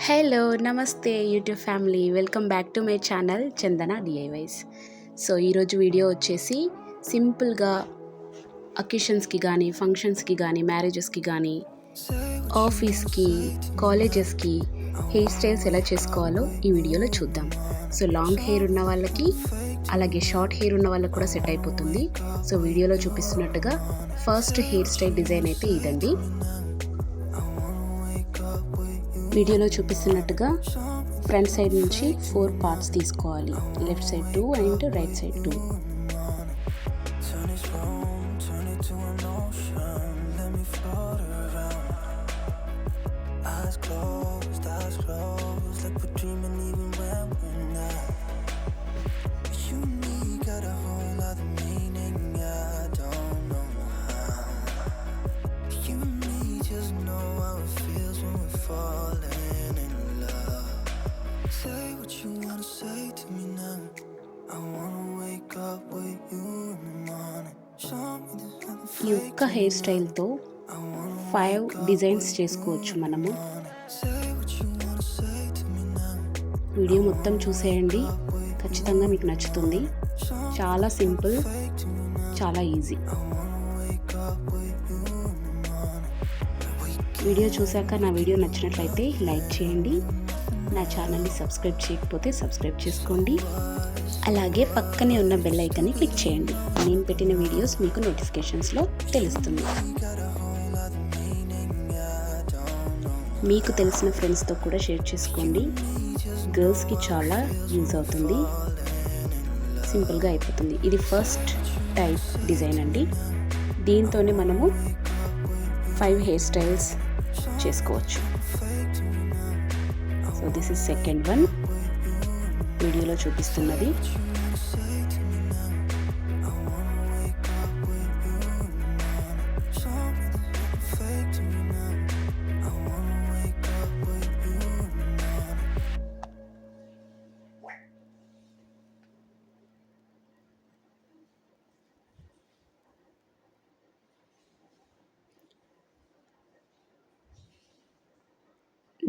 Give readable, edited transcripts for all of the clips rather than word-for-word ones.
Hello నమస్తే YouTube family, welcome back to my channel Chandana DIYs. So ఈరోజు video వచ్చేసి సింపుల్గా అకేషన్స్కి కానీ, ఫంక్షన్స్కి కానీ, మ్యారేజెస్కి కానీ, ఆఫీస్కి, కాలేజెస్కి హెయిర్ స్టైల్స్ ఎలా చేసుకోవాలో ఈ వీడియోలో చూద్దాం. సో లాంగ్ హెయిర్ ఉన్న వాళ్ళకి, అలాగే షార్ట్ హెయిర్ ఉన్న వాళ్ళకి కూడా సెట్ అయిపోతుంది. సో వీడియోలో చూపిస్తున్నట్టుగా ఫస్ట్ హెయిర్ స్టైల్ డిజైన్ అయితే ఇదండి. వీడియోలో చూపిస్తున్నట్టుగా ఫ్రంట్ సైడ్ నుంచి 4 పార్ట్స్ తీసుకోవాలి. Left side 2 and right side 2. ఈ ఒక్క హెయిర్ స్టైల్తో 5 డిజైన్స్ చేసుకోవచ్చు మనము. వీడియో మొత్తం చూసేయండి, ఖచ్చితంగా మీకు నచ్చుతుంది. చాలా సింపుల్, చాలా ఈజీ. వీడియో చూశాక నా వీడియో నచ్చినట్లయితే లైక్ చేయండి. నా ఛానల్ని సబ్స్క్రైబ్ చేయకపోతే సబ్స్క్రైబ్ చేసుకోండి. అలాగే పక్కనే ఉన్న బెల్ ఐకాన్ని క్లిక్ చేయండి. నేను పెట్టిన వీడియోస్ మీకు నోటిఫికేషన్స్లో తెలుస్తుంది. మీకు తెలిసిన ఫ్రెండ్స్తో కూడా షేర్ చేసుకోండి. గర్ల్స్కి చాలా యూజ్ అవుతుంది, సింపుల్గా అయిపోతుంది. ఇది ఫస్ట్ టైప్ డిజైన్ అండి. దీంతోనే మనము 5 హెయిర్ స్టైల్స్ చేసుకోవచ్చు. So this is second one. వీడియోలో చూపిస్తున్నది.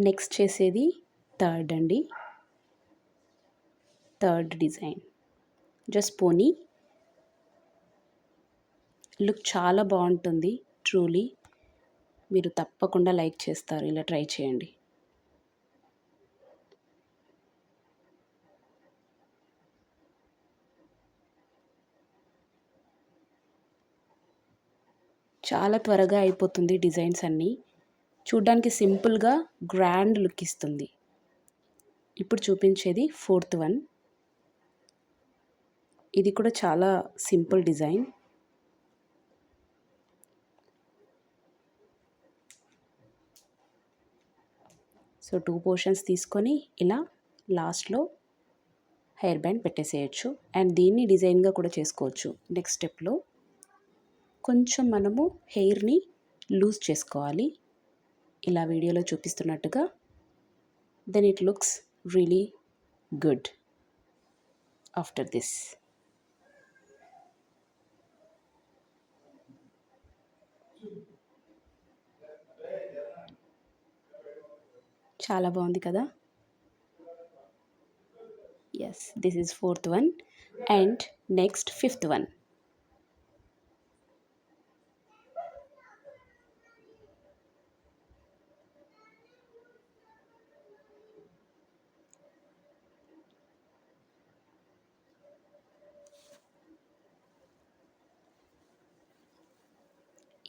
నెక్స్ట్ చేసేది థర్డ్ అండి. థర్డ్ డిజైన్ జస్ట్ పోనీ. లుక్ చాలా బాగుంటుంది. ట్రూలీ మీరు తప్పకుండా లైక్ చేస్తారు. ఇలా ట్రై చేయండి. చాలా త్వరగా అయిపోతుంది. డిజైన్స్ అన్నీ చూడ్డానికి సింపుల్గా గ్రాండ్ లుక్ ఇస్తుంది. ఇప్పుడు చూపించేది ఫోర్త్ వన్. ఇది కూడా చాలా సింపుల్ డిజైన్. సో 2 పోర్షన్స్ తీసుకొని ఇలా లాస్ట్లో హెయిర్ బ్యాండ్ పెట్టేసేయచ్చు. అండ్ దీన్ని డిజైన్గా కూడా చేసుకోవచ్చు. నెక్స్ట్ స్టెప్లో కొంచెం మనము హెయిర్ని లూజ్ చేసుకోవాలి. ఇలా వీడియోలో చూపిస్తున్నట్టుగా. Then it looks really good after this. చాలా బాగుంది కదా. Yes, this is fourth one. And next fifth one.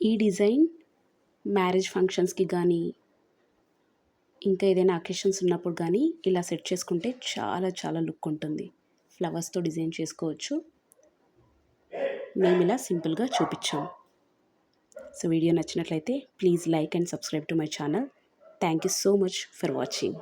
ఈ డిజైన్ మ్యారేజ్ ఫంక్షన్స్కి కానీ, ఇంకా ఏదైనా అకేషన్స్ ఉన్నప్పుడు కానీ ఇలా సెట్ చేసుకుంటే చాలా చాలా లుక్ ఉంటుంది. ఫ్లవర్స్తో డిజైన్ చేసుకోవచ్చు. మేము ఇలా సింపుల్గా చూపించాం. సో వీడియో నచ్చినట్లయితే please like and subscribe to my channel. Thank you so much for watching.